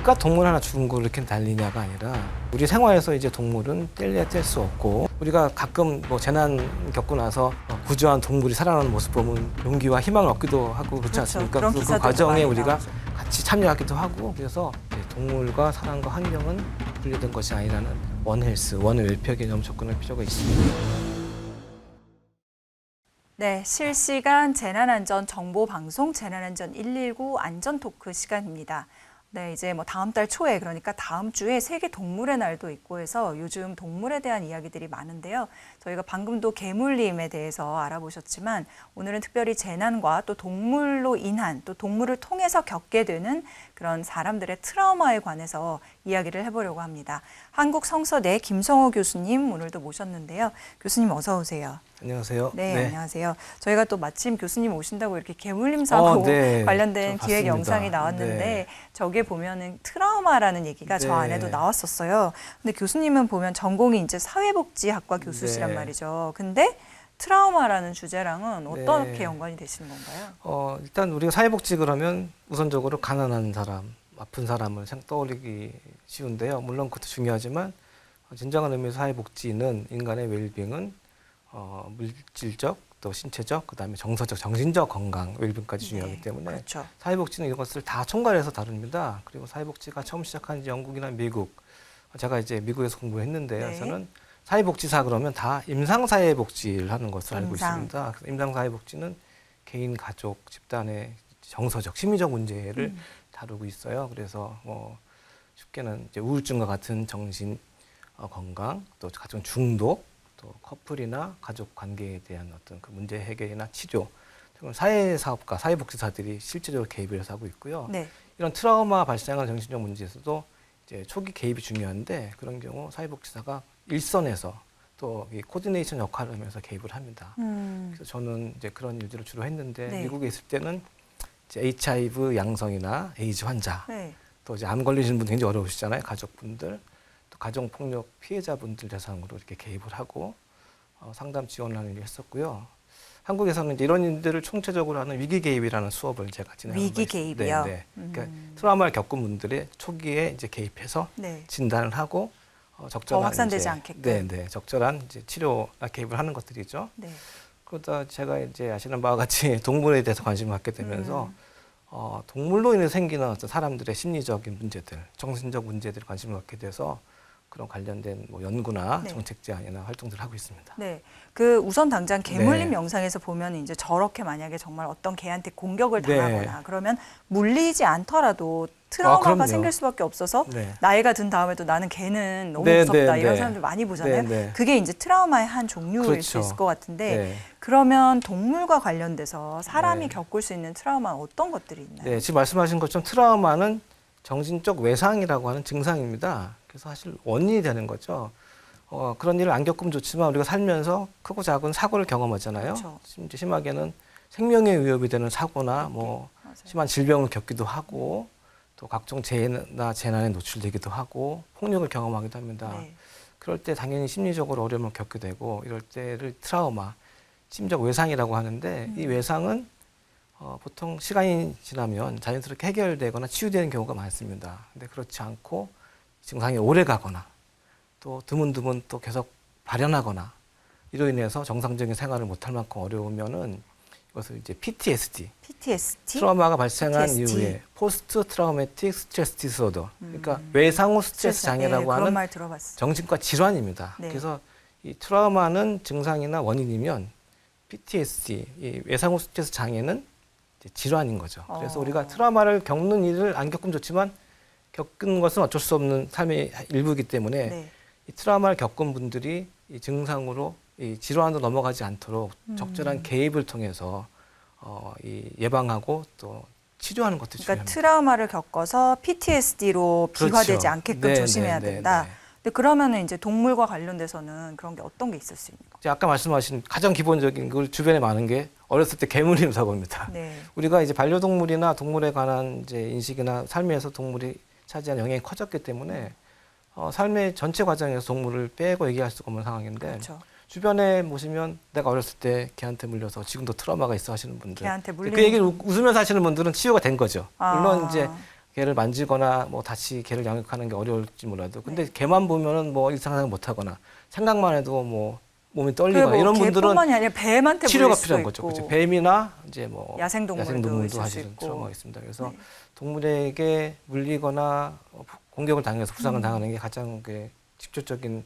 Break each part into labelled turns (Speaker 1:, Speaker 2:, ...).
Speaker 1: 그러니까 동물 하나 죽은 걸 이렇게 난리냐가 아니라 우리 생활에서 이제 동물은 뗄래야 뗄 수 없고 우리가 가끔 뭐 재난 겪고 나서 구조한 동물이 살아나는 모습 보면 용기와 희망을 얻기도 하고 그렇지 않습니까?
Speaker 2: 그런
Speaker 1: 그
Speaker 2: 기사들도
Speaker 1: 과정에
Speaker 2: 많이
Speaker 1: 우리가
Speaker 2: 나오죠.
Speaker 1: 같이 참여하기도 하고 그래서 동물과 사람과 환경은 분리된 것이 아니라는 원헬스, 원웰페어 개념 접근할 필요가 있습니다.
Speaker 2: 네, 실시간 재난안전 정보 방송 재난안전 119 안전 토크 시간입니다. 네, 이제 뭐 다음 달 초에 그러니까 다음 주에 세계 동물의 날도 있고 해서 요즘 동물에 대한 이야기들이 많은데요. 저희가 방금도 개물림에 대해서 알아보셨지만 오늘은 특별히 재난과 또 동물로 인한 또 동물을 통해서 겪게 되는 그런 사람들의 트라우마에 관해서 이야기를 해보려고 합니다. 한국성서대 김성호 교수님 오늘도 모셨는데요. 교수님 어서 오세요.
Speaker 1: 안녕하세요.
Speaker 2: 네, 안녕하세요. 저희가 또 마침 교수님 오신다고 이렇게 개물림 사고
Speaker 1: 네.
Speaker 2: 관련된 기획
Speaker 1: 봤습니다.
Speaker 2: 영상이 나왔는데
Speaker 1: 네.
Speaker 2: 저기에 보면은 트라우마라는 얘기가 저
Speaker 1: 네.
Speaker 2: 안에도 나왔었어요. 근데 교수님은 보면 전공이 이제 사회복지학과 교수시란
Speaker 1: 네.
Speaker 2: 말이죠. 근데 트라우마라는 주제랑은 어떻게
Speaker 1: 네.
Speaker 2: 연관이 되시는 건가요?
Speaker 1: 일단 우리가 사회복지 그러면 우선적으로 가난한 사람, 아픈 사람을 떠올리기 쉬운데요. 물론 그것도 중요하지만 진정한 의미에서 사회복지는 인간의 웰빙은 물질적 또 신체적 그다음에 정서적 정신적 건강 웰빙까지 중요하기 때문에
Speaker 2: 그렇죠.
Speaker 1: 사회복지는 이것을 다 총괄해서 다룹니다. 그리고 사회복지가 처음 시작한 이제 영국이나 미국 제가 이제 미국에서 공부했는데요.
Speaker 2: 네.
Speaker 1: 저는 사회복지사 그러면 다 임상사회복지를 하는 것을 알고
Speaker 2: 임상.
Speaker 1: 있습니다. 그래서 임상사회복지는 개인, 가족, 집단의 정서적, 심리적 문제를 다루고 있어요. 그래서 뭐 쉽게는 이제 우울증과 같은 정신 건강, 또 가정 중독, 또 커플이나 가족 관계에 대한 어떤 그 문제 해결이나 치료, 사회사업가, 사회복지사들이 실제적으로 개입을 해서 하고 있고요.
Speaker 2: 네.
Speaker 1: 이런 트라우마 발생하는 정신적 문제에서도 이제 초기 개입이 중요한데 그런 경우 사회복지사가 일선에서 또 이 코디네이션 역할을 하면서 개입을 합니다. 그래서 저는 이제 그런 일들을 주로 했는데
Speaker 2: 네.
Speaker 1: 미국에 있을 때는 이제 HIV 양성이나 에이즈 환자,
Speaker 2: 네.
Speaker 1: 또 이제 암 걸리시는 분들 굉장히 어려우시잖아요. 가족분들, 또 가정폭력 피해자분들 대상으로 이렇게 개입을 하고 상담 지원을 하는 일을 했었고요. 한국에서는 이제 이런 일들을 총체적으로 하는 위기 개입이라는 수업을 제가 진행하고
Speaker 2: 위기
Speaker 1: 있습니다.
Speaker 2: 개입이요?
Speaker 1: 네, 네. 그러니까 트라우마를 겪은 분들의 초기에 이제 개입해서
Speaker 2: 네.
Speaker 1: 진단을 하고 적절한
Speaker 2: 더 확산되지
Speaker 1: 이제,
Speaker 2: 않게끔.
Speaker 1: 네, 네, 적절한 이제 치료 개입을 하는 것들이죠.
Speaker 2: 네.
Speaker 1: 그러다 제가 이제 아시는 바와 같이 동물에 대해서 관심을 갖게 되면서 동물로 인해 생기는 어떤 사람들의 심리적인 문제들, 정신적 문제들에 관심을 갖게 돼서 그런 관련된 뭐 연구나
Speaker 2: 네.
Speaker 1: 정책 제안이나 활동들을 하고 있습니다.
Speaker 2: 네, 그 우선 당장 개물림
Speaker 1: 네.
Speaker 2: 영상에서 보면 이제 저렇게 만약에 정말 어떤 개한테 공격을
Speaker 1: 네.
Speaker 2: 당하거나 그러면 물리지 않더라도 트라우마가
Speaker 1: 그럼요.
Speaker 2: 생길 수밖에 없어서
Speaker 1: 네.
Speaker 2: 나이가 든 다음에도 나는 개는 너무
Speaker 1: 네,
Speaker 2: 무섭다
Speaker 1: 네,
Speaker 2: 이런
Speaker 1: 네.
Speaker 2: 사람들 많이 보잖아요.
Speaker 1: 네, 네.
Speaker 2: 그게 이제 트라우마의 한 종류일 수
Speaker 1: 그렇죠.
Speaker 2: 있을 것 같은데
Speaker 1: 네.
Speaker 2: 그러면 동물과 관련돼서 사람이
Speaker 1: 네.
Speaker 2: 겪을 수 있는 트라우마는 어떤 것들이 있나요?
Speaker 1: 네, 지금 말씀하신 것처럼 트라우마는 정신적 외상이라고 하는 증상입니다. 그래서 사실 원인이 되는 거죠. 그런 일을 안 겪으면 좋지만 우리가 살면서 크고 작은 사고를 경험하잖아요.
Speaker 2: 그렇죠.
Speaker 1: 심하게는 생명에 위협이 되는 사고나 뭐
Speaker 2: 맞아요.
Speaker 1: 심한 질병을 겪기도 하고 또 각종 재해나 재난에 노출되기도 하고 폭력을 경험하기도 합니다.
Speaker 2: 네.
Speaker 1: 그럴 때 당연히 심리적으로 어려움을 겪게 되고 이럴 때를 트라우마, 심적 외상이라고 하는데 이 외상은 보통 시간이 지나면 자연스럽게 해결되거나 치유되는 경우가 많습니다. 근데 그렇지 않고 증상이 오래 가거나 또 드문드문 또 계속 발현하거나 이로 인해서 정상적인 생활을 못할 만큼 어려우면은 이것을 이제 PTSD, 트라우마가 발생한
Speaker 2: PTSD.
Speaker 1: 이후에 포스트 트라우매틱 스트레스 디스오더, 그러니까 외상 후 스트레스 장애라고
Speaker 2: 그런
Speaker 1: 하는
Speaker 2: 말 들어봤어요.
Speaker 1: 정신과 질환입니다.
Speaker 2: 네.
Speaker 1: 그래서 이 트라우마는 증상이나 원인이면 PTSD, 이 외상 후 스트레스 장애는 이제 질환인 거죠. 그래서 우리가 트라우마를 겪는 일을 안 겪으면 좋지만 겪은 것은 어쩔 수 없는 삶의 일부이기 때문에
Speaker 2: 네.
Speaker 1: 이 트라우마를 겪은 분들이 이 증상으로 이 질환으로 넘어가지 않도록 적절한 개입을 통해서 이 예방하고 또 치료하는 것도
Speaker 2: 그러니까
Speaker 1: 중요합니다.
Speaker 2: 트라우마를 겪어서 PTSD로 비화되지
Speaker 1: 그렇죠.
Speaker 2: 않게끔
Speaker 1: 네,
Speaker 2: 조심해야
Speaker 1: 네,
Speaker 2: 된다.
Speaker 1: 네, 네.
Speaker 2: 근데 그러면은 이제 동물과 관련돼서는 그런 게 어떤 게 있을 수 있는 거?
Speaker 1: 이제 아까 말씀하신 가장 기본적인 그 주변에 많은 게 어렸을 때 개물림 사고입니다.
Speaker 2: 네.
Speaker 1: 우리가 이제 반려동물이나 동물에 관한 이제 인식이나 삶에서 동물이 차지하는 영향이 커졌기 때문에 삶의 전체 과정에서 동물을 빼고 얘기할 수가 없는 상황인데
Speaker 2: 그렇죠.
Speaker 1: 주변에 보시면 내가 어렸을 때 개한테 물려서 지금도 트라우마가 있어 하시는 분들
Speaker 2: 개한테
Speaker 1: 그
Speaker 2: 물리는
Speaker 1: 얘기를 웃으면서 하시는 분들은 치유가 된 거죠.
Speaker 2: 아.
Speaker 1: 물론 이제 개를 만지거나 뭐 다시 개를 양육하는 게 어려울지 몰라도 근데
Speaker 2: 네.
Speaker 1: 개만 보면은 뭐 일상생활 못 하거나 생각만 해도 뭐 몸이 떨리거나
Speaker 2: 뭐
Speaker 1: 이런 분들은
Speaker 2: 개뿐만이 아니라 뱀한테
Speaker 1: 치료가
Speaker 2: 물릴 수도
Speaker 1: 필요한 거죠.
Speaker 2: 있고.
Speaker 1: 그렇죠. 뱀이나 이제 뭐
Speaker 2: 야생동물도 있을 수
Speaker 1: 사실은
Speaker 2: 있고.
Speaker 1: 트라우마가 있습니다. 그래서
Speaker 2: 네.
Speaker 1: 동물에게 물리거나 공격을 당해서 부상을
Speaker 2: 음.
Speaker 1: 당하는 게 가장 직접적인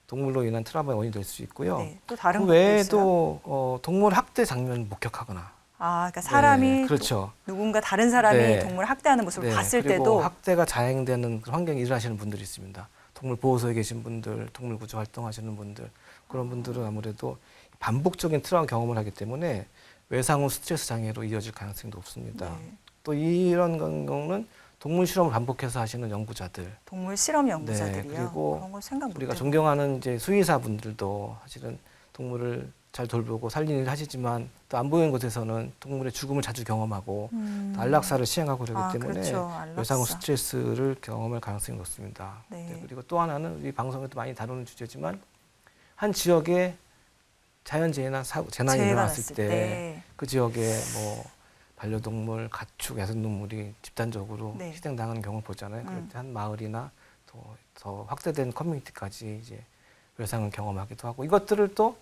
Speaker 1: 동물로 인한 트라우마의 원인이 될 수 있고요.
Speaker 2: 네. 또 다른
Speaker 1: 그
Speaker 2: 것도 있어요.
Speaker 1: 외에도 동물 학대 장면을 목격하거나
Speaker 2: 그러니까 사람이
Speaker 1: 네,
Speaker 2: 또
Speaker 1: 그렇죠.
Speaker 2: 누군가 다른 사람이
Speaker 1: 네.
Speaker 2: 동물 학대하는 모습을
Speaker 1: 네,
Speaker 2: 봤을
Speaker 1: 그리고
Speaker 2: 때도
Speaker 1: 학대가 자행되는 그런 환경에 일하시는 분들이 있습니다. 동물 보호소에 계신 분들, 동물 구조 활동하시는 분들 그런 분들은 아무래도 반복적인 트라우마 경험을 하기 때문에 외상 후 스트레스 장애로 이어질 가능성이 높습니다.
Speaker 2: 네.
Speaker 1: 또 이런 경우는 동물 실험을 반복해서 하시는 연구자들,
Speaker 2: 동물 실험 연구자들이요.
Speaker 1: 그리고
Speaker 2: 그런 걸 생각 못
Speaker 1: 우리가
Speaker 2: 해봤
Speaker 1: 존경하는 이제 수의사분들도 사실은 동물을 잘 돌보고 살리는 일을 하시지만 또 안 보이는 곳에서는 동물의 죽음을 자주 경험하고 또 안락사를 시행하고 그러기 때문에
Speaker 2: 그렇죠. 안락사.
Speaker 1: 외상 후 스트레스를 경험할 가능성이 높습니다.
Speaker 2: 네.
Speaker 1: 그리고 또 하나는 우리 방송에도 많이 다루는 주제지만 한 지역에 자연재해나 재난이
Speaker 2: 재해가
Speaker 1: 일어났을
Speaker 2: 났을
Speaker 1: 때 그 지역에 뭐 반려동물, 가축, 야생동물이 집단적으로
Speaker 2: 네.
Speaker 1: 희생당하는 경우를 보잖아요. 그럴 때 한 마을이나 더 확대된 커뮤니티까지 이제 외상을 경험하기도 하고 이것들을 또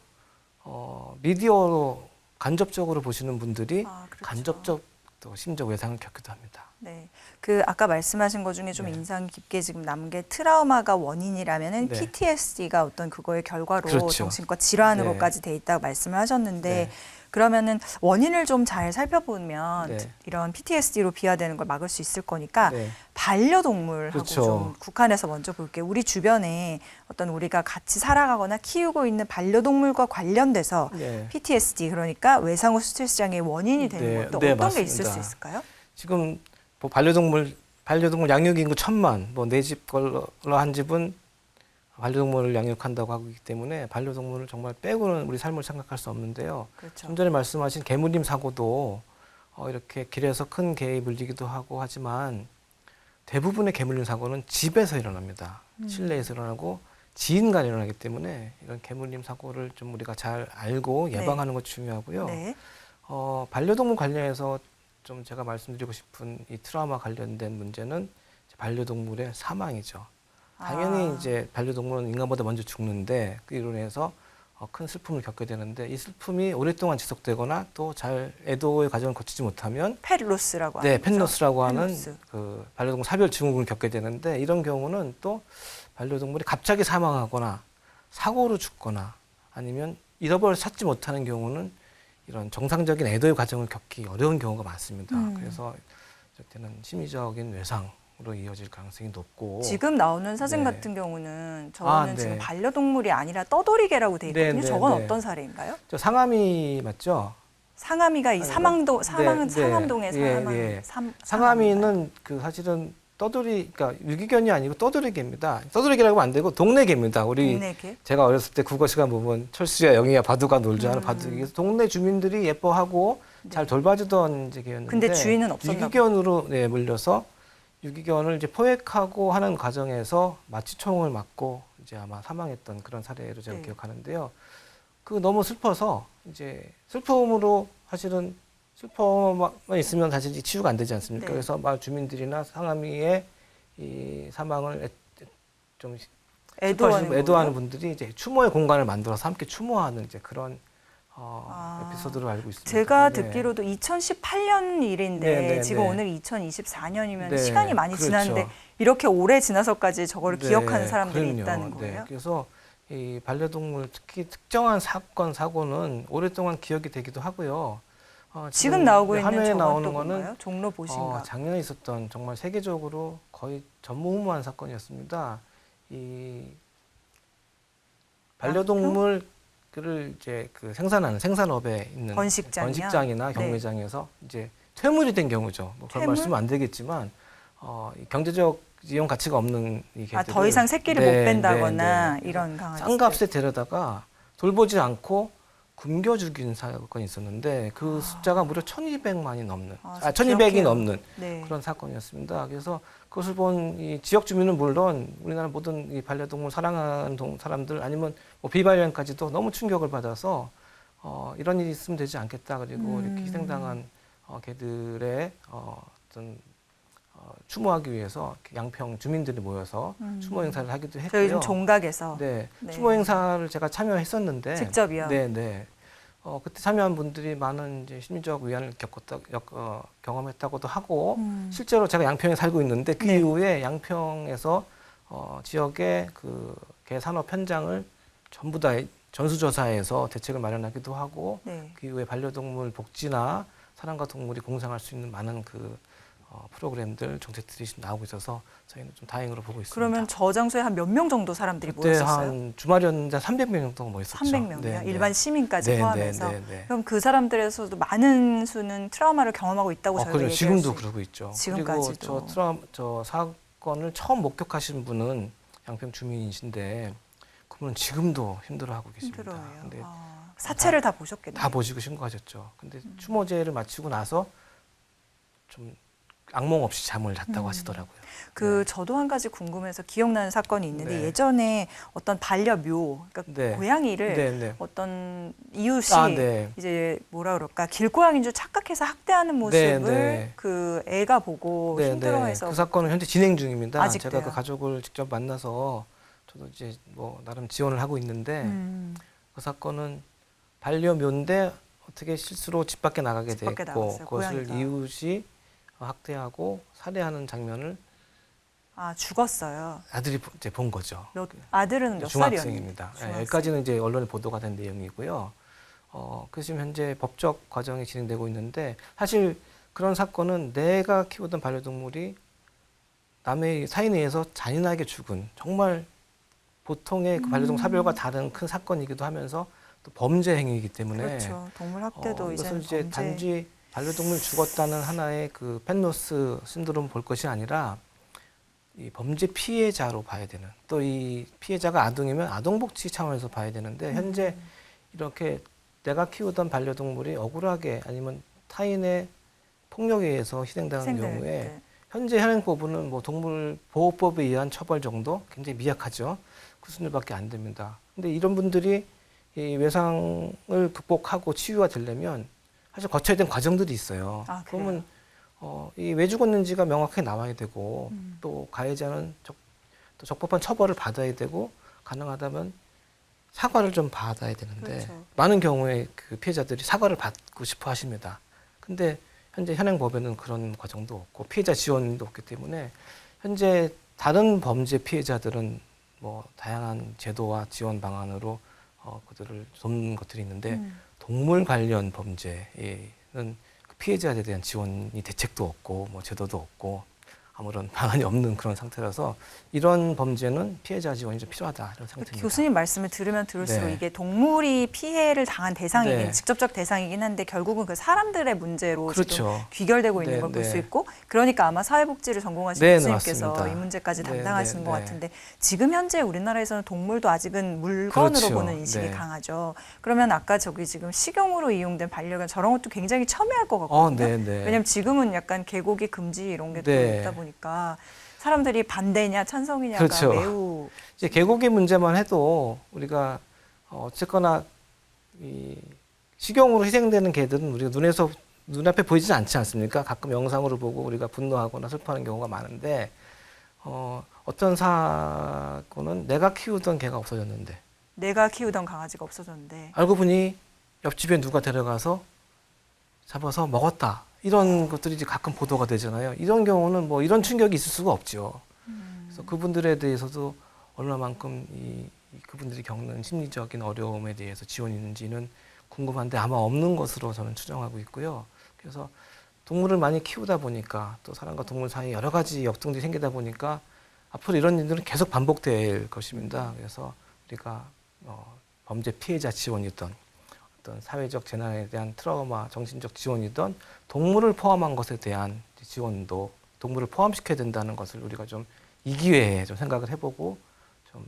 Speaker 1: 미디어로 간접적으로 보시는 분들이
Speaker 2: 그렇죠.
Speaker 1: 간접적 또 심적 외상을 겪기도 합니다.
Speaker 2: 네. 그 아까 말씀하신 것 중에 좀
Speaker 1: 네.
Speaker 2: 인상 깊게 지금 남은 게 트라우마가 원인이라면은
Speaker 1: 네.
Speaker 2: PTSD가 어떤 그거의 결과로
Speaker 1: 그렇죠.
Speaker 2: 정신과 질환으로까지
Speaker 1: 네.
Speaker 2: 돼 있다고 말씀을 하셨는데
Speaker 1: 네.
Speaker 2: 그러면은 원인을 좀 잘 살펴보면
Speaker 1: 네.
Speaker 2: 이런 PTSD로 비화되는 걸 막을 수 있을 거니까
Speaker 1: 네.
Speaker 2: 반려동물하고
Speaker 1: 그렇죠.
Speaker 2: 좀 국한해서 먼저 볼게요. 우리 주변에 어떤 우리가 같이 살아가거나 키우고 있는 반려동물과 관련돼서
Speaker 1: 네.
Speaker 2: PTSD 그러니까 외상 후 스트레스 장애의 원인이 되는
Speaker 1: 네.
Speaker 2: 것도
Speaker 1: 네,
Speaker 2: 어떤 게 있을
Speaker 1: 맞습니다.
Speaker 2: 수 있을까요?
Speaker 1: 지금 뭐 반려동물 양육 인구 1,000만, 뭐 내 집 걸로 한 집은 반려동물을 양육한다고 하고 있기 때문에 반려동물을 정말 빼고는 우리 삶을 생각할 수 없는데요.
Speaker 2: 그렇죠.
Speaker 1: 좀 전에 말씀하신 개물림 사고도 이렇게 길에서 큰 개에 물리기도 하고 하지만 대부분의 개물림 사고는 집에서 일어납니다. 실내에서 일어나고 지인 간에 일어나기 때문에 이런 개물림 사고를 좀 우리가 잘 알고 예방하는 것이 중요하고요.
Speaker 2: 네.
Speaker 1: 반려동물 관련해서 좀 제가 말씀드리고 싶은 이 트라우마 관련된 문제는 반려동물의 사망이죠. 당연히 이제 반려동물은 인간보다 먼저 죽는데 그 이로 인해서 큰 슬픔을 겪게 되는데 이 슬픔이 오랫동안 지속되거나 또 잘 애도의 과정을 거치지 못하면
Speaker 2: 펫로스라고 하는
Speaker 1: 네,
Speaker 2: 거죠.
Speaker 1: 펫로스라고 하는
Speaker 2: 펫로스.
Speaker 1: 그 반려동물 사별 증후군을 겪게 되는데 이런 경우는 또 반려동물이 갑자기 사망하거나 사고로 죽거나 아니면 잃어버려 찾지 못하는 경우는 이런 정상적인 애도의 과정을 겪기 어려운 경우가 많습니다. 그래서 이럴 때는 심리적인 외상으로 이어질 가능성이 높고
Speaker 2: 지금 나오는 사진
Speaker 1: 네.
Speaker 2: 같은 경우는 저는
Speaker 1: 네.
Speaker 2: 지금 반려동물이 아니라 떠돌이개라고 돼 있거든요.
Speaker 1: 네,
Speaker 2: 저건
Speaker 1: 네.
Speaker 2: 어떤 사례인가요?
Speaker 1: 저 상암이 맞죠?
Speaker 2: 상암이가 이
Speaker 1: 네,
Speaker 2: 상암동에
Speaker 1: 예,
Speaker 2: 사망.
Speaker 1: 예. 상암이는 그 사실은 그러니까 유기견이 아니고 떠돌이개입니다. 떠돌이개라고 하면 안 되고 동네 개입니다. 우리
Speaker 2: 동네개.
Speaker 1: 제가 어렸을 때 국어 시간 보면 철수야, 영희야, 바두가 놀자 하는 바둑이. 그래서 동네 주민들이 예뻐하고 잘 돌봐주던 이제 개였는데.
Speaker 2: 근데 주인은 없었나
Speaker 1: 유기견으로 물려서 유기견을 이제 포획하고 하는 과정에서 마취총을 맞고 이제 아마 사망했던 그런 사례로 제가
Speaker 2: 네.
Speaker 1: 기억하는데요. 그 너무 슬퍼서 이제 슬픔으로 사실은 슬퍼만 있으면 사실 치유가 안 되지 않습니까?
Speaker 2: 네.
Speaker 1: 그래서 마을 주민들이나 상암이의 이 사망을 좀 애도하는 분들이 이제 추모의 공간을 만들어서 함께 추모하는 이제 그런 에피소드를 알고 있습니다.
Speaker 2: 제가
Speaker 1: 네.
Speaker 2: 듣기로도 2018년 일인데
Speaker 1: 네, 네,
Speaker 2: 지금
Speaker 1: 네.
Speaker 2: 오늘 2024년이면
Speaker 1: 네,
Speaker 2: 시간이 많이
Speaker 1: 그렇죠.
Speaker 2: 지났는데 이렇게 오래 지나서까지 저거를
Speaker 1: 네,
Speaker 2: 기억하는 사람들이
Speaker 1: 그럼요.
Speaker 2: 있다는 거예요.
Speaker 1: 네, 그래서 이 반려동물 특히 특정한 사고는 오랫동안 기억이 되기도 하고요.
Speaker 2: 지금 나오고 있는
Speaker 1: 화면에
Speaker 2: 저건
Speaker 1: 나오는
Speaker 2: 또
Speaker 1: 거는
Speaker 2: 뭔가요? 종로 보신가?
Speaker 1: 작년에 있었던 정말 세계적으로 거의 전무후무한 사건이었습니다. 이 반려동물을 이제 그 생산하는 생산업에 있는
Speaker 2: 번식장이요?
Speaker 1: 번식장이나
Speaker 2: 네.
Speaker 1: 경매장에서 이제 퇴물이 된 경우죠. 뭐 그런
Speaker 2: 퇴물?
Speaker 1: 말씀은 안 되겠지만 이 경제적 이용 가치가 없는 이 개들을
Speaker 2: 더 이상 새끼를 못 뺀다거나 이런 강아지.
Speaker 1: 싼 값에 데려다가 돌보지 않고 굶겨 죽인 사건이 있었는데 그 숫자가 무려 1,200만이 넘는, 1,200이 넘는
Speaker 2: 네.
Speaker 1: 그런 사건이었습니다. 그래서 그것을 본 이 지역 주민은 물론 우리나라 모든 이 반려동물 사랑하는 사람들 아니면 뭐 비반려인까지도 너무 충격을 받아서 이런 일이 있으면 되지 않겠다. 그리고 이렇게 희생당한 개들의 어떤 추모하기 위해서 양평 주민들이 모여서 추모 행사를 하기도 했고요.
Speaker 2: 저희 요즘 종각에서
Speaker 1: 네,
Speaker 2: 네.
Speaker 1: 추모 행사를 제가 참여했었는데
Speaker 2: 직접이요.
Speaker 1: 네, 네. 그때 참여한 분들이 많은 이제 심리적 위안을 경험했다고도 하고 실제로 제가 양평에 살고 있는데 그
Speaker 2: 네.
Speaker 1: 이후에 양평에서 지역의 그 개산업 현장을 전부 다 전수조사해서 대책을 마련하기도 하고
Speaker 2: 네.
Speaker 1: 그 이후에 반려동물 복지나 사람과 동물이 공생할 수 있는 많은 그 프로그램들, 정책들이 지금 나오고 있어서 저희는 좀 다행으로 보고 있습니다.
Speaker 2: 그러면 저 장소에 한 몇 명 정도 사람들이
Speaker 1: 그때
Speaker 2: 모였었어요?
Speaker 1: 한 주말이었는데 300명 정도 모였었죠.
Speaker 2: 300명이요.
Speaker 1: 네, 네.
Speaker 2: 일반 시민까지
Speaker 1: 네,
Speaker 2: 포함해서.
Speaker 1: 네, 네, 네.
Speaker 2: 그럼 그 사람들에서도 많은 수는 트라우마를 경험하고 있다고 저희가
Speaker 1: 그래요.
Speaker 2: 얘기할
Speaker 1: 지금도
Speaker 2: 수
Speaker 1: 그러고 있죠.
Speaker 2: 지금까지도.
Speaker 1: 그리고 저 사건을 처음 목격하신 분은 양평 주민이신데 그분은 지금도 힘들어하고 계십니다.
Speaker 2: 힘들어요.
Speaker 1: 근데
Speaker 2: 사체를 다 보셨겠네요.
Speaker 1: 다 보시고 신고하셨죠. 근데 추모제를 마치고 나서 좀 악몽 없이 잠을 잤다고 하시더라고요. 네.
Speaker 2: 저도 한 가지 궁금해서 기억나는 사건이 있는데
Speaker 1: 네.
Speaker 2: 예전에 어떤 반려묘, 그러니까
Speaker 1: 네.
Speaker 2: 고양이를
Speaker 1: 네, 네.
Speaker 2: 어떤 이웃이
Speaker 1: 네.
Speaker 2: 이제 뭐라 그럴까 길고양이인 줄 착각해서 학대하는 모습을
Speaker 1: 네.
Speaker 2: 그 애가 보고
Speaker 1: 네,
Speaker 2: 힘들어해서
Speaker 1: 네. 그 사건은 현재 진행 중입니다.
Speaker 2: 아직도요?
Speaker 1: 제가 그 가족을 직접 만나서 저도 이제 뭐 나름 지원을 하고 있는데 그 사건은 반려묘인데 어떻게 실수로 집 밖에 나가게
Speaker 2: 집 밖에
Speaker 1: 됐고
Speaker 2: 나갔어요,
Speaker 1: 그것을
Speaker 2: 고양이가.
Speaker 1: 이웃이 학대하고 살해하는 장면을
Speaker 2: 죽었어요.
Speaker 1: 아들이 이제 본 거죠.
Speaker 2: 아들은 몇
Speaker 1: 중학생입니다.
Speaker 2: 살이었나요?
Speaker 1: 네, 여기까지는 이제 언론에 보도가 된 내용이고요. 그래서 지금 현재 법적 과정이 진행되고 있는데 사실 그런 사건은 내가 키우던 반려동물이 남의 타인에 의해서 잔인하게 죽은 정말 보통의 그 반려동물 사별과 다른 큰 사건이기도 하면서 또 범죄 행위이기 때문에
Speaker 2: 그렇죠. 동물 학대도
Speaker 1: 이것은
Speaker 2: 이제는
Speaker 1: 이제
Speaker 2: 범죄.
Speaker 1: 단지 반려동물이 죽었다는 하나의 그 펜로스 신드롬 볼 것이 아니라 이 범죄 피해자로 봐야 되는 또 이 피해자가 아동이면 아동복지 차원에서 봐야 되는데 현재 이렇게 내가 키우던 반려동물이 억울하게 아니면 타인의 폭력에 의해서 희생당한 경우에
Speaker 2: 네.
Speaker 1: 현재 현행법은 뭐 동물보호법에 의한 처벌 정도 굉장히 미약하죠. 그 수준밖에 안 됩니다. 근데 이런 분들이 이 외상을 극복하고 치유가 되려면 사실 거쳐야 되는 과정들이 있어요. 그러면 이 왜 죽었는지가 명확하게 나와야 되고 또 가해자는 또 적법한 처벌을 받아야 되고 가능하다면 사과를 좀 받아야 되는데
Speaker 2: 그렇죠.
Speaker 1: 많은 경우에 그 피해자들이 사과를 받고 싶어 하십니다. 근데 현재 현행법에는 그런 과정도 없고 피해자 지원도 없기 때문에 현재 다른 범죄 피해자들은 뭐 다양한 제도와 지원 방안으로 그들을 돕는 것들이 있는데 동물 관련 범죄에는 그 피해자에 대한 지원이 대책도 없고 뭐 제도도 없고 아무런 방안이 없는 그런 상태라서 이런 범죄는 피해자 지원이 좀 필요하다 이런 상태입니다.
Speaker 2: 교수님 말씀을 들으면 들을수록
Speaker 1: 네.
Speaker 2: 이게 동물이 피해를 당한 대상이긴
Speaker 1: 네.
Speaker 2: 직접적 대상이긴 한데 결국은 그 사람들의 문제로 지금
Speaker 1: 그렇죠.
Speaker 2: 귀결되고 있는
Speaker 1: 네,
Speaker 2: 걸 볼 수
Speaker 1: 네.
Speaker 2: 있고 그러니까 아마 사회복지를 전공하신
Speaker 1: 네,
Speaker 2: 교수님께서
Speaker 1: 맞습니다.
Speaker 2: 이 문제까지
Speaker 1: 네,
Speaker 2: 담당하시는
Speaker 1: 네,
Speaker 2: 것
Speaker 1: 네.
Speaker 2: 같은데 지금 현재 우리나라에서는 동물도 아직은 물건으로
Speaker 1: 그렇죠.
Speaker 2: 보는 인식이
Speaker 1: 네.
Speaker 2: 강하죠. 그러면 아까 저기 지금 식용으로 이용된 반려견 저런 것도 굉장히 첨예할 것 같거든요.
Speaker 1: 네, 네.
Speaker 2: 왜냐면 지금은 약간 개고기 금지 이런 게 또
Speaker 1: 네.
Speaker 2: 있다 보니까 사람들이 반대냐 찬성이냐가
Speaker 1: 그렇죠.
Speaker 2: 매우
Speaker 1: 이제 개고기 문제만 해도 우리가 어쨌거나 이 식용으로 희생되는 개들은 우리가 눈앞에 보이지 않지 않습니까? 가끔 영상으로 보고 우리가 분노하거나 슬퍼하는 경우가 많은데 어떤 사고는 내가 키우던 개가 없어졌는데
Speaker 2: 내가 키우던 강아지가 없어졌는데
Speaker 1: 알고 보니 옆집에 누가 데려가서 잡아서 먹었다. 이런 것들이 이제 가끔 보도가 되잖아요. 이런 경우는 뭐 이런 충격이 있을 수가 없죠. 그래서 그분들에 대해서도 얼마만큼 그분들이 겪는 심리적인 어려움에 대해서 지원이 있는지는 궁금한데 아마 없는 것으로 저는 추정하고 있고요. 그래서 동물을 많이 키우다 보니까 또 사람과 동물 사이에 여러 가지 역동들이 생기다 보니까 앞으로 이런 일들은 계속 반복될 것입니다. 그래서 우리가 범죄 피해자 지원이든 어떤 사회적 재난에 대한 트라우마, 정신적 지원이든 동물을 포함한 것에 대한 지원도 동물을 포함시켜야 된다는 것을 우리가 좀 이 기회에 좀 생각을 해보고 좀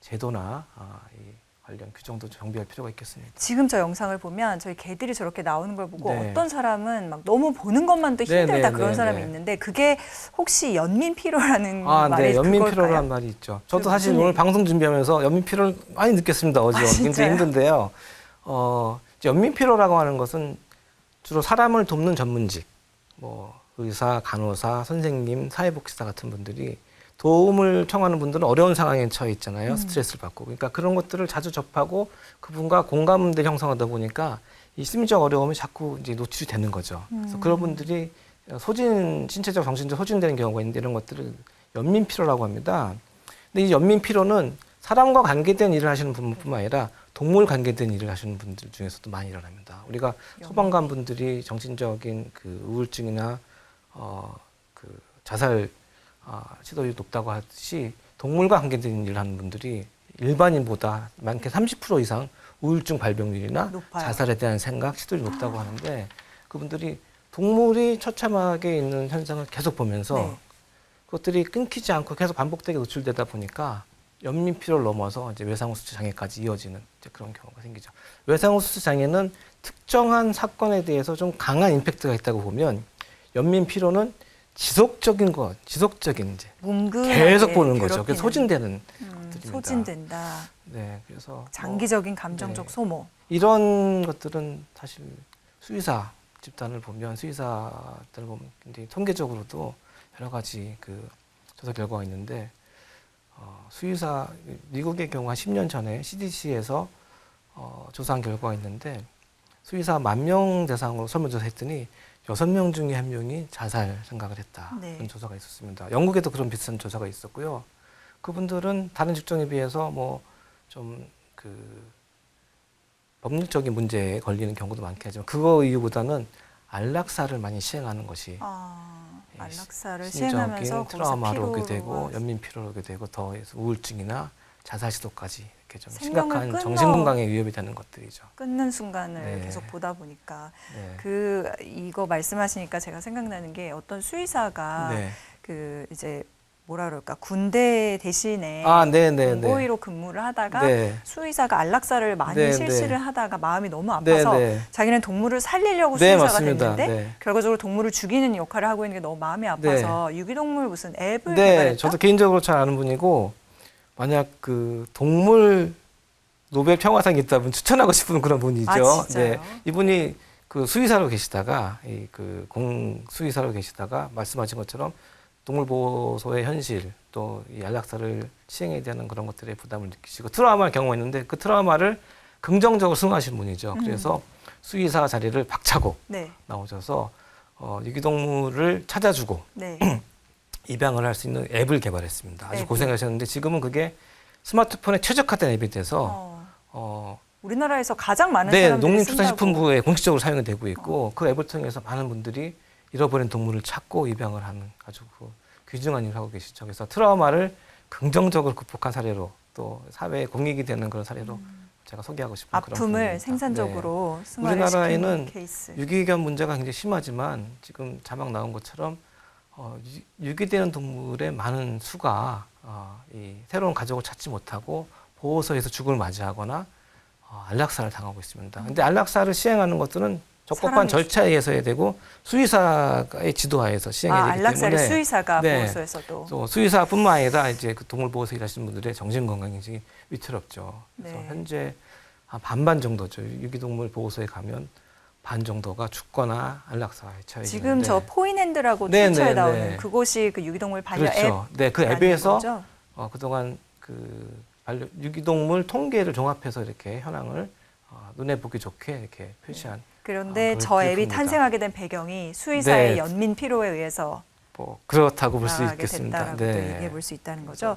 Speaker 1: 제도나 이 관련 규정도 정비할 필요가 있겠습니다.
Speaker 2: 지금 저 영상을 보면 저희 개들이 저렇게 나오는 걸 보고
Speaker 1: 네.
Speaker 2: 어떤 사람은 막 너무 보는 것만도
Speaker 1: 네,
Speaker 2: 힘들다
Speaker 1: 네,
Speaker 2: 그런
Speaker 1: 네,
Speaker 2: 사람이
Speaker 1: 네.
Speaker 2: 있는데 그게 혹시 연민피로라는 말이
Speaker 1: 네, 연민피로라는
Speaker 2: 그걸까요?
Speaker 1: 말이 있죠. 저도
Speaker 2: 그게
Speaker 1: 사실
Speaker 2: 무슨
Speaker 1: 오늘
Speaker 2: 얘기-
Speaker 1: 방송 준비하면서 연민피로를 많이 느꼈습니다. 어제 굉장히
Speaker 2: 진짜요?
Speaker 1: 힘든데요. 이제 연민피로라고 하는 것은 주로 사람을 돕는 전문직, 뭐 의사, 간호사, 선생님, 사회복지사 같은 분들이 도움을 청하는 분들은 어려운 상황에 처해 있잖아요. 스트레스를 받고. 그러니까 그런 것들을 자주 접하고 그분과 공감대 형성하다 보니까 이 심리적 어려움이 자꾸 이제 노출이 되는 거죠. 그래서 그런 분들이 신체적, 정신적 소진되는 경우가 있는데 이런 것들을 연민피로라고 합니다. 근데 이 연민피로는 사람과 관계된 일을 하시는 분뿐만 아니라 동물 관계된 일을 하시는 분들 중에서도 많이 일어납니다. 우리가 소방관 분들이 정신적인 그 우울증이나 그 자살 시도율이 높다고 하듯이 동물과 관계된 일을 하는 분들이 일반인보다 많게 30% 이상 우울증 발병률이나
Speaker 2: 높아요.
Speaker 1: 자살에 대한 생각, 시도율이 높다고 하는데 그분들이 동물이 처참하게 있는 현상을 계속 보면서
Speaker 2: 네.
Speaker 1: 그것들이 끊기지 않고 계속 반복되게 노출되다 보니까 연민피로를 넘어서 이제 외상후수처 장애까지 이어지는 이제 그런 경우가 생기죠. 외상후수처 장애는 특정한 사건에 대해서 좀 강한 임팩트가 있다고 보면 연민피로는 지속적인 이제
Speaker 2: 뭉근하게
Speaker 1: 계속 보는 거죠.
Speaker 2: 괴롭히는.
Speaker 1: 그래서 소진되는 것들입니다.
Speaker 2: 소진된다.
Speaker 1: 네, 그래서
Speaker 2: 장기적인 감정적
Speaker 1: 네.
Speaker 2: 소모.
Speaker 1: 이런 것들은 사실 수의사 집단을 보면 수의사들 보면 굉장히 통계적으로도 여러 가지 그 조사 결과가 있는데 수의사 미국의 경우 한 10년 전에 CDC에서 조사한 결과가 있는데 수의사 10,000명 대상으로 설문조사했더니 6명 중에 1명이 자살 생각을 했다.
Speaker 2: 네.
Speaker 1: 그런 조사가 있었습니다. 영국에도 그런 비슷한 조사가 있었고요. 그분들은 다른 직종에 비해서 뭐 좀 그 법률적인 문제에 걸리는 경우도 많긴 하지만 그거 이유보다는 안락사를 많이 시행하는 것이
Speaker 2: 안락사를
Speaker 1: 심리적인
Speaker 2: 시행하면서 거기서
Speaker 1: 트라우마로 오게
Speaker 2: 피로가
Speaker 1: 되고 연민 피로로 오게 되고 더해서 우울증이나 자살 시도까지 이렇게 좀
Speaker 2: 생명을
Speaker 1: 심각한
Speaker 2: 끊어-
Speaker 1: 정신 건강에 위협이 되는 것들이죠.
Speaker 2: 끊는 순간을
Speaker 1: 네.
Speaker 2: 계속 보다 보니까
Speaker 1: 네.
Speaker 2: 이거 말씀하시니까 제가 생각나는 게 어떤 수의사가
Speaker 1: 네.
Speaker 2: 그 이제 뭐라 그럴까 군대 대신에
Speaker 1: 네네네.
Speaker 2: 공보위로 근무를 하다가
Speaker 1: 네.
Speaker 2: 수의사가 안락사를 많이
Speaker 1: 네,
Speaker 2: 실시를
Speaker 1: 네.
Speaker 2: 하다가 마음이 너무
Speaker 1: 네,
Speaker 2: 아파서
Speaker 1: 네.
Speaker 2: 자기는 동물을 살리려고
Speaker 1: 네,
Speaker 2: 수의사가
Speaker 1: 맞습니다.
Speaker 2: 됐는데
Speaker 1: 네.
Speaker 2: 결과적으로 동물을 죽이는 역할을 하고 있는 게 너무 마음이 아파서 유기동물 무슨 앱을 개발했다?
Speaker 1: 네, 저도 개인적으로 잘 아는 분이고 만약 그 동물 노벨 평화상이 있다면 추천하고 싶은 그런 분이죠.
Speaker 2: 아, 진짜요?
Speaker 1: 네, 이분이 그 수의사로 계시다가 이 그 공수의사로 계시다가 말씀하신 것처럼 동물보호소의 현실 또 이 안락사를 시행해야 되는 그런 것들에 부담을 느끼시고 트라우마를 경험했는데 그 트라우마를 긍정적으로 승화하신 분이죠. 그래서 수의사 자리를 박차고
Speaker 2: 네,
Speaker 1: 나오셔서 유기동물을 찾아주고
Speaker 2: 네.
Speaker 1: 입양을 할 수 있는 앱을 개발했습니다. 아주
Speaker 2: 앱이요?
Speaker 1: 고생하셨는데 지금은 그게 스마트폰에 최적화된 앱이 돼서
Speaker 2: 우리나라에서 가장 많은
Speaker 1: 네,
Speaker 2: 사람들이
Speaker 1: 농림축산식품부에 공식적으로 사용이 되고 있고 그 앱을 통해서 많은 분들이 잃어버린 동물을 찾고 입양을 하는 아주 그 귀중한 일을 하고 계시죠. 그래서 트라우마를 긍정적으로 극복한 사례로 또 사회에 공익이 되는 그런 사례로 제가 소개하고 싶은 그런
Speaker 2: 아픔을
Speaker 1: 분입니다.
Speaker 2: 생산적으로
Speaker 1: 네.
Speaker 2: 승화를
Speaker 1: 우리나라에는
Speaker 2: 시키는 케이스.
Speaker 1: 유기견 문제가 굉장히 심하지만 지금 자막 나온 것처럼 유기되는 동물의 많은 수가 이 새로운 가족을 찾지 못하고 보호소에서 죽음을 맞이하거나 안락사를 당하고 있습니다. 근데 안락사를 시행하는 것들은 적법한
Speaker 2: 사람이
Speaker 1: 절차에 의해서 해야 되고 수의사의 지도하에서 시행해야 되기
Speaker 2: 안락사를
Speaker 1: 때문에
Speaker 2: 수의사가
Speaker 1: 네.
Speaker 2: 보호소에서도
Speaker 1: 또 수의사뿐만 아니라 이제 그 동물보호소 일하시는 분들의 정신 건강이 굉장히 위태롭죠. 그래서
Speaker 2: 네.
Speaker 1: 현재 한 반반 정도죠. 유기동물 보호소에 가면 반 정도가 죽거나 안락사에 처해
Speaker 2: 지금
Speaker 1: 있는데
Speaker 2: 저 포인핸드라고
Speaker 1: 네,
Speaker 2: 출처에
Speaker 1: 네,
Speaker 2: 나오는
Speaker 1: 네.
Speaker 2: 그곳이 그 유기동물 반려
Speaker 1: 그렇죠.
Speaker 2: 앱
Speaker 1: 네, 그
Speaker 2: 아닌
Speaker 1: 앱에서
Speaker 2: 거죠?
Speaker 1: 그동안 그 유기동물 통계를 종합해서 이렇게 현황을 눈에 보기 좋게 이렇게 표시한
Speaker 2: 그런데
Speaker 1: 그걸
Speaker 2: 저 앱이
Speaker 1: 봅니다.
Speaker 2: 탄생하게 된 배경이 수의사의
Speaker 1: 네.
Speaker 2: 연민 피로에 의해서
Speaker 1: 뭐 그렇다고 볼 수
Speaker 2: 나가게
Speaker 1: 있겠습니다.
Speaker 2: 된다라고 얘기해 볼 수 있다는 거죠.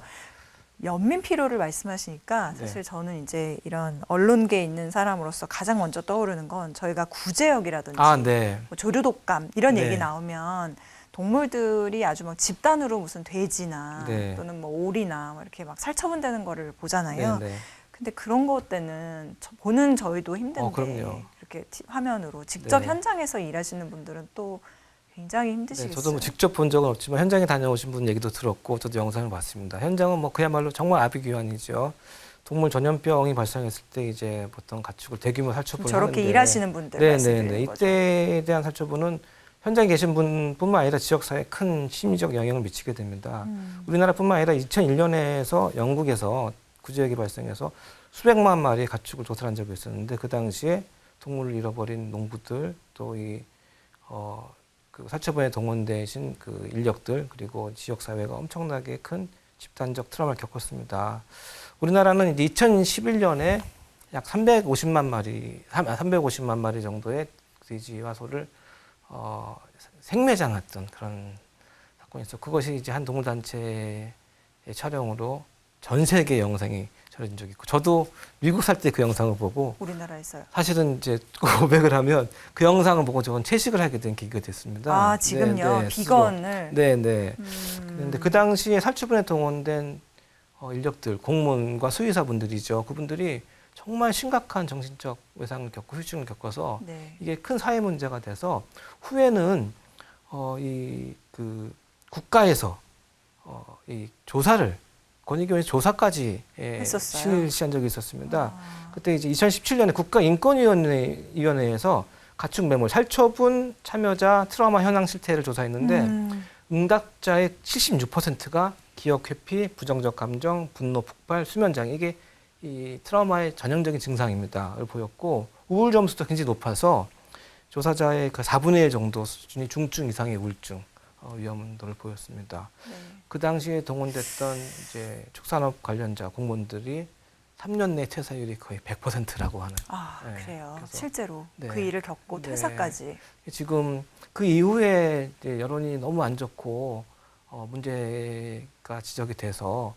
Speaker 2: 연민 피로를 말씀하시니까 사실
Speaker 1: 네.
Speaker 2: 저는 이제 이런 언론계에 있는 사람으로서 가장 먼저 떠오르는 건 저희가 구제역이라든지
Speaker 1: 네.
Speaker 2: 뭐 조류독감 이런
Speaker 1: 네.
Speaker 2: 얘기 나오면 동물들이 아주 막 집단으로 무슨 돼지나
Speaker 1: 네.
Speaker 2: 또는 뭐 오리나 뭐 이렇게 막 살처분되는 거를 보잖아요.
Speaker 1: 네, 네.
Speaker 2: 근데 그런 것 때는 보는 저희도 힘든데
Speaker 1: 그럼요.
Speaker 2: 이렇게 화면으로 직접
Speaker 1: 네.
Speaker 2: 현장에서 일하시는 분들은 또 굉장히
Speaker 1: 네,
Speaker 2: 힘드시겠어요.
Speaker 1: 저도 뭐 직접 본 적은 없지만 현장에 다녀오신 분 얘기도 들었고 저도 영상을 봤습니다. 현장은 뭐 그야말로 정말 아비규환이죠. 동물 전염병이 발생했을 때 이제 보통 가축을 대규모 살처분을
Speaker 2: 저렇게
Speaker 1: 하는데
Speaker 2: 일하시는 분들
Speaker 1: 네,
Speaker 2: 말씀드리는 거죠.
Speaker 1: 이때에 대한 살처분은 현장에 계신 분뿐만 아니라 지역사회에 큰 심리적 영향을 미치게 됩니다. 우리나라뿐만 아니라 2001년에서 영국에서 구제역이 발생해서 수백만 마리의 가축을 도살한 적이 있었는데 그 당시에 동물을 잃어버린 농부들 또 이 그 살처분에 동원되신 그 인력들 그리고 지역 사회가 엄청나게 큰 집단적 트라우마를 겪었습니다. 우리나라는 이제 2011년에 약 350만 마리 정도의 돼지와 소를 생매장했던 그런 사건이 있어. 그것이 이제 한 동물단체의 촬영으로 전 세계 영상이 전해진 적이 있고, 저도 미국 살 때 그 영상을 보고
Speaker 2: 우리나라에서요.
Speaker 1: 사실은 이제 고백을 하면 그 영상을 보고 저는 채식을 하게 된 계기가 됐습니다.
Speaker 2: 아, 지금요?
Speaker 1: 네,
Speaker 2: 비건을.
Speaker 1: 네, 네. 그런데 그 당시에 살처분에 동원된 인력들, 공무원과 수의사분들이죠. 그분들이 정말 심각한 정신적 외상을 겪고 후유증을 겪어서
Speaker 2: 네.
Speaker 1: 이게 큰 사회 문제가 돼서 후에는 이 그 국가에서 이 조사를 권익위원회 조사까지
Speaker 2: 했었어요.
Speaker 1: 실시한 적이 있었습니다.
Speaker 2: 아.
Speaker 1: 그때 이제 2017년에 국가인권위원회에서 가축 매몰, 살처분 참여자 트라우마 현황 실태를 조사했는데 응답자의 76%가 기억 회피, 부정적 감정, 분노 폭발, 수면 장애, 이게 이 트라우마의 전형적인 증상입니다.를 보였고, 우울 점수도 굉장히 높아서 조사자의 그 4분의 1 정도 수준이 중증 이상의 우울증 위험도를 보였습니다.
Speaker 2: 네.
Speaker 1: 그 당시에 동원됐던 이제 축산업 관련자 공무원들이 3년 내 퇴사율이 거의 100%라고 하는.
Speaker 2: 아,
Speaker 1: 네,
Speaker 2: 그래요.
Speaker 1: 그래서,
Speaker 2: 실제로
Speaker 1: 네.
Speaker 2: 그 일을 겪고
Speaker 1: 네.
Speaker 2: 퇴사까지.
Speaker 1: 지금 그 이후에 이제 여론이 너무 안 좋고 문제가 지적이 돼서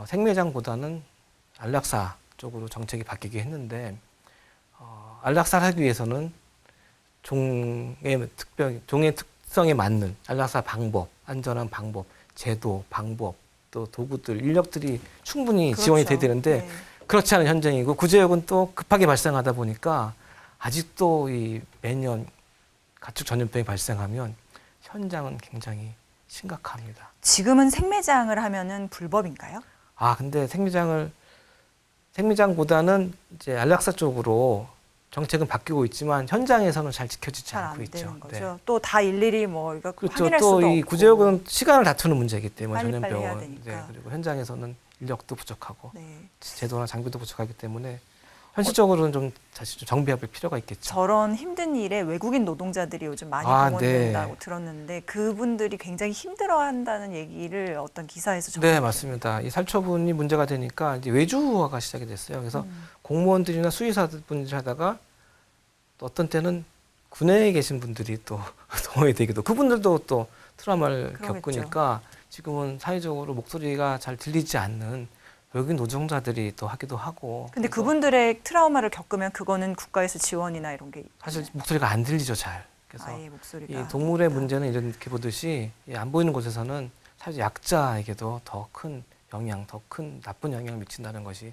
Speaker 1: 생매장보다는 안락사 쪽으로 정책이 바뀌게 했는데, 안락사를 하기 위해서는 종의 특성에 맞는 안락사 방법, 안전한 방법, 제도, 방법, 또 도구들, 인력들이 충분히
Speaker 2: 그렇죠.
Speaker 1: 지원이 돼야 되는데
Speaker 2: 네.
Speaker 1: 그렇지 않은 현장이고, 구제역은 또 급하게 발생하다 보니까 아직도 이 매년 가축 전염병이 발생하면 현장은 굉장히 심각합니다.
Speaker 2: 지금은 생매장을 하면은 불법인가요?
Speaker 1: 근데 생매장보다는 이제 안락사 쪽으로 정책은 바뀌고 있지만 현장에서는 잘 지켜지지
Speaker 2: 잘
Speaker 1: 않고
Speaker 2: 안
Speaker 1: 있죠.
Speaker 2: 되는 거죠. 또 다 일일이 뭐 이거
Speaker 1: 그렇죠.
Speaker 2: 확인할 수도
Speaker 1: 또 이
Speaker 2: 없고.
Speaker 1: 구제역은 시간을 다투는 문제이기 때문에
Speaker 2: 빨리빨리
Speaker 1: 전염병은.
Speaker 2: 해야 되니까.
Speaker 1: 그리고 현장에서는 인력도 부족하고
Speaker 2: 네.
Speaker 1: 제도나 장비도 부족하기 때문에 현실적으로는 좀 다시 좀 정비할 필요가 있겠죠.
Speaker 2: 저런 힘든 일에 외국인 노동자들이 요즘 많이 동원된다고 들었는데 그분들이 굉장히 힘들어한다는 얘기를 어떤 기사에서
Speaker 1: 네,
Speaker 2: 전했어요.
Speaker 1: 맞습니다. 이 살처분이 문제가 되니까 이제 외주화가 시작이 됐어요. 그래서 공무원들이나 수의사분들이 하다가 또 어떤 때는 군내에 계신 분들이 또 동원이 되기도, 그분들도 또 트라우마를
Speaker 2: 그러겠죠.
Speaker 1: 겪으니까 지금은 사회적으로 목소리가 잘 들리지 않는 외국인 노동자들이 또 하기도 하고.
Speaker 2: 근데
Speaker 1: 그래서
Speaker 2: 그분들의 트라우마를 겪으면 그거는 국가에서 지원이나 이런 게
Speaker 1: 사실 목소리가 안 들리죠, 잘. 그래서
Speaker 2: 아예 목소리가
Speaker 1: 이 동물의
Speaker 2: 없다.
Speaker 1: 문제는 이렇게 보듯이 안 보이는 곳에서는 사실 약자에게도 더 큰 영향, 더 큰 나쁜 영향을 미친다는 것이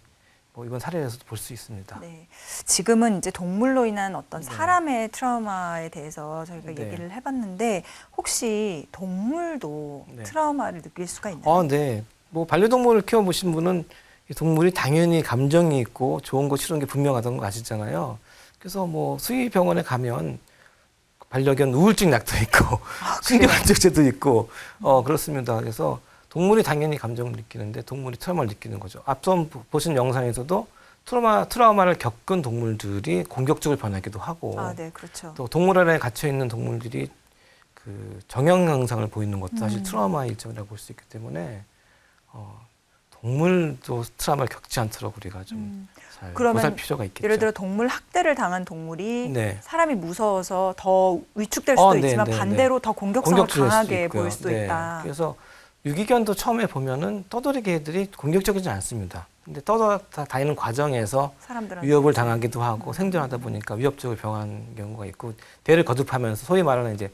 Speaker 1: 뭐 이번 사례에서도 볼 수 있습니다.
Speaker 2: 네. 지금은 이제 동물로 인한 어떤
Speaker 1: 네.
Speaker 2: 사람의 트라우마에 대해서 저희가
Speaker 1: 네.
Speaker 2: 얘기를 해봤는데 혹시 동물도
Speaker 1: 네.
Speaker 2: 트라우마를 느낄 수가 있나요?
Speaker 1: 네. 뭐 반려동물을 키워보신 분은 이 동물이 당연히 감정이 있고 좋은 거 싫은 게 분명하다는 거 아시잖아요. 그래서 뭐 수의병원에 가면 반려견 우울증 약도 있고 신경안정제도 있고 그렇습니다. 그래서 동물이 당연히 감정을 느끼는데 동물이 트라우마를 느끼는 거죠. 앞서 보신 영상에서도 트라우마를 겪은 동물들이 공격적으로 변하기도 하고,
Speaker 2: 네, 그렇죠.
Speaker 1: 또 동물원에 갇혀 있는 동물들이 그 정형 증상을 보이는 것도 사실 트라우마의 일종이라고 볼 수 있기 때문에 동물도 트라우마를 겪지 않도록 우리가 좀 잘
Speaker 2: 그러면
Speaker 1: 보살 필요가 있겠죠.
Speaker 2: 예를 들어 동물 학대를 당한 동물이
Speaker 1: 네.
Speaker 2: 사람이 무서워서 더 위축될 수도
Speaker 1: 네,
Speaker 2: 있지만
Speaker 1: 네,
Speaker 2: 반대로 더 공격성을
Speaker 1: 공격적일 수도
Speaker 2: 강하게
Speaker 1: 있고요.
Speaker 2: 보일 수도
Speaker 1: 네.
Speaker 2: 있다.
Speaker 1: 그래서 유기견도 처음에 보면은 떠돌이 개들이 공격적이지 않습니다. 근데 떠다니는 과정에서
Speaker 2: 사람들한테
Speaker 1: 위협을 당하기도 하고 생존하다 보니까 위협적으로 병하는 경우가 있고, 대를 거듭하면서 소위 말하는 이제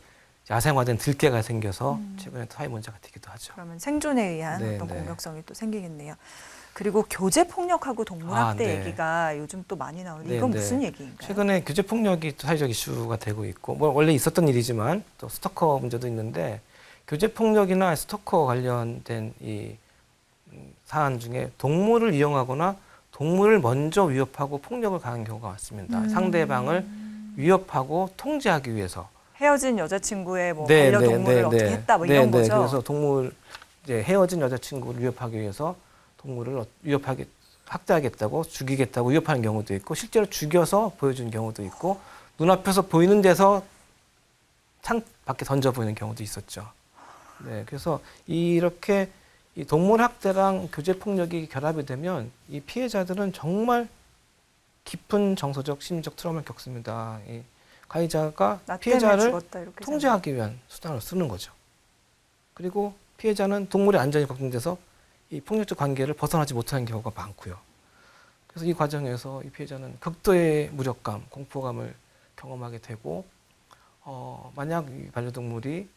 Speaker 1: 야생화된 들개가 생겨서 최근에 사회 문제가 되기도 하죠.
Speaker 2: 그러면 생존에 의한
Speaker 1: 네,
Speaker 2: 어떤
Speaker 1: 네.
Speaker 2: 공격성이 또 생기겠네요. 그리고 교제 폭력하고 동물 학대
Speaker 1: 네.
Speaker 2: 얘기가 요즘 또 많이 나오는데
Speaker 1: 네,
Speaker 2: 이건
Speaker 1: 네.
Speaker 2: 무슨 얘기인가요?
Speaker 1: 최근에 규제 폭력이 또 사회적 이슈가 되고 있고, 뭐 원래 있었던 일이지만 또 스토커 문제도 있는데, 교제 폭력이나 스토커 관련된 이 사안 중에 동물을 이용하거나 동물을 먼저 위협하고 폭력을 가한 경우가 많습니다. 상대방을 위협하고 통제하기 위해서.
Speaker 2: 헤어진 여자친구의 뭐 반려동물을 어떻게 했다 뭐 이런 거죠.
Speaker 1: 그래서 이제 헤어진 여자친구를 위협하기 위해서 동물을 학대하겠다고, 죽이겠다고 위협하는 경우도 있고, 실제로 죽여서 보여주는 경우도 있고, 눈앞에서 보이는 데서 창 밖에 던져보이는 경우도 있었죠. 네, 그래서 이렇게 이 동물 학대랑 교제 폭력이 결합이 되면 이 피해자들은 정말 깊은 정서적 심리적 트라우마를 겪습니다. 이 가해자가
Speaker 2: 나 때문에
Speaker 1: 피해자를
Speaker 2: 죽었다 이렇게
Speaker 1: 통제하기 위한 수단으로 쓰는 거죠. 그리고 피해자는 동물의 안전이 걱정돼서 이 폭력적 관계를 벗어나지 못하는 경우가 많고요. 그래서 이 과정에서 이 피해자는 극도의 무력감, 공포감을 경험하게 되고, 만약 이 반려동물이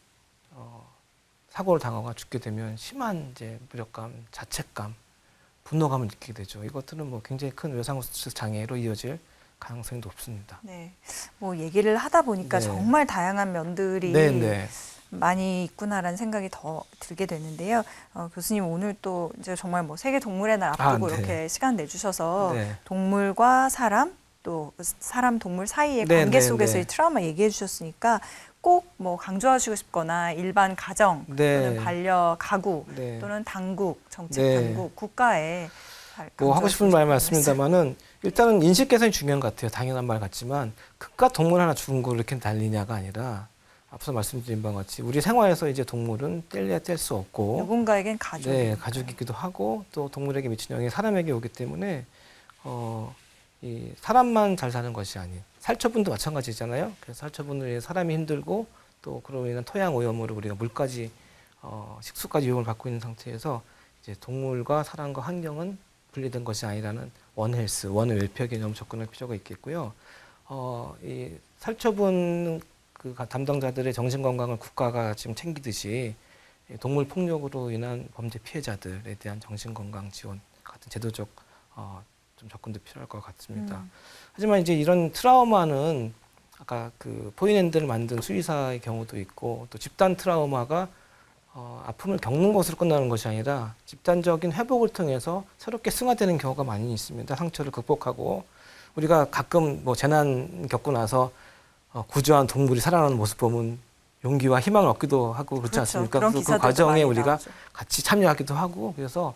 Speaker 1: 사고를 당하거나 죽게 되면 심한 이제 무력감, 자책감, 분노감을 느끼게 되죠. 이것들은 뭐 굉장히 큰 외상후수 장애로 이어질 가능성이 높습니다.
Speaker 2: 네, 뭐 얘기를 하다 보니까
Speaker 1: 네.
Speaker 2: 정말 다양한 면들이
Speaker 1: 네, 네.
Speaker 2: 많이 있구나라는 생각이 더 들게 되는데요. 교수님 오늘 또 이제 정말 뭐 세계 동물의 날 앞두고
Speaker 1: 네.
Speaker 2: 이렇게 시간 내주셔서
Speaker 1: 네.
Speaker 2: 동물과 사람 또 사람 동물 사이의
Speaker 1: 네,
Speaker 2: 관계
Speaker 1: 네,
Speaker 2: 속에서의
Speaker 1: 네.
Speaker 2: 트라우마 얘기해 주셨으니까 꼭 뭐 강조하시고 싶거나 일반 가정
Speaker 1: 네.
Speaker 2: 또는 반려 가구
Speaker 1: 네.
Speaker 2: 또는 당국 정책
Speaker 1: 네.
Speaker 2: 당국 국가에
Speaker 1: 뭐 하고 싶은 말
Speaker 2: 말씀.
Speaker 1: 맞습니다만은 일단은 인식 개선이 중요한 것 같아요. 당연한 말 같지만 그깟 동물 하나 죽은 걸 이렇게 난리냐가 아니라 앞서 말씀드린 바와 같이 우리 생활에서 이제 동물은 뗄래야 뗄 수 없고
Speaker 2: 누군가에겐 가족.
Speaker 1: 네, 가족이기도 하고 또 동물에게 미치는 영향이 사람에게 오기 때문에 이 사람만 잘 사는 것이 아닌 살처분도 마찬가지잖아요. 그래서 살처분을 위해 사람이 힘들고 또 그로 인한 토양 오염으로 우리가 물까지 식수까지 위험을 받고 있는 상태에서 이제 동물과 사람과 환경은 분리된 것이 아니라는 원헬스, 원웰페어 개념 접근할 필요가 있겠고요. 이 살처분 그 담당자들의 정신 건강을 국가가 지금 챙기듯이 동물 폭력으로 인한 범죄 피해자들에 대한 정신 건강 지원 같은 제도적 좀 접근도 필요할 것 같습니다. 하지만 이제 이런 트라우마는 아까 그 포인핸드를 만든 수의사의 경우도 있고 또 집단 트라우마가 아픔을 겪는 것으로 끝나는 것이 아니라 집단적인 회복을 통해서 새롭게 승화되는 경우가 많이 있습니다. 상처를 극복하고 우리가 가끔 뭐 재난 겪고 나서 구조한 동물이 살아나는 모습 보면 용기와 희망을 얻기도 하고 그렇지
Speaker 2: 그렇죠.
Speaker 1: 않습니까?
Speaker 2: 그런
Speaker 1: 그
Speaker 2: 기사들도
Speaker 1: 과정에
Speaker 2: 많이
Speaker 1: 우리가
Speaker 2: 나오죠.
Speaker 1: 같이 참여하기도 하고 그래서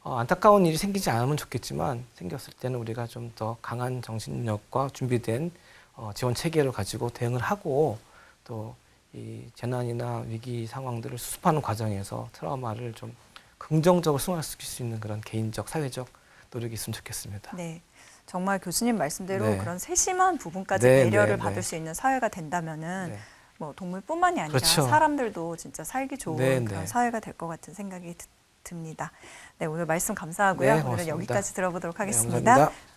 Speaker 1: 안타까운 일이 생기지 않으면 좋겠지만 생겼을 때는 우리가 좀 더 강한 정신력과 준비된 지원 체계를 가지고 대응을 하고 또 이 재난이나 위기 상황들을 수습하는 과정에서 트라우마를 좀 긍정적으로 승화시킬 수 있는 그런 개인적, 사회적 노력이 있으면 좋겠습니다.
Speaker 2: 네. 정말 교수님 말씀대로
Speaker 1: 네.
Speaker 2: 그런 세심한 부분까지
Speaker 1: 네,
Speaker 2: 배려를
Speaker 1: 네,
Speaker 2: 받을
Speaker 1: 네.
Speaker 2: 수 있는 사회가 된다면은
Speaker 1: 네.
Speaker 2: 뭐 동물뿐만이 아니라
Speaker 1: 그렇죠.
Speaker 2: 사람들도 진짜 살기 좋은
Speaker 1: 네,
Speaker 2: 그런
Speaker 1: 네.
Speaker 2: 사회가 될 것 같은 생각이 듭니다. 네, 오늘 말씀 감사하고요.
Speaker 1: 네,
Speaker 2: 오늘은
Speaker 1: 고맙습니다.
Speaker 2: 여기까지 들어보도록
Speaker 1: 네,
Speaker 2: 하겠습니다.
Speaker 1: 감사합니다.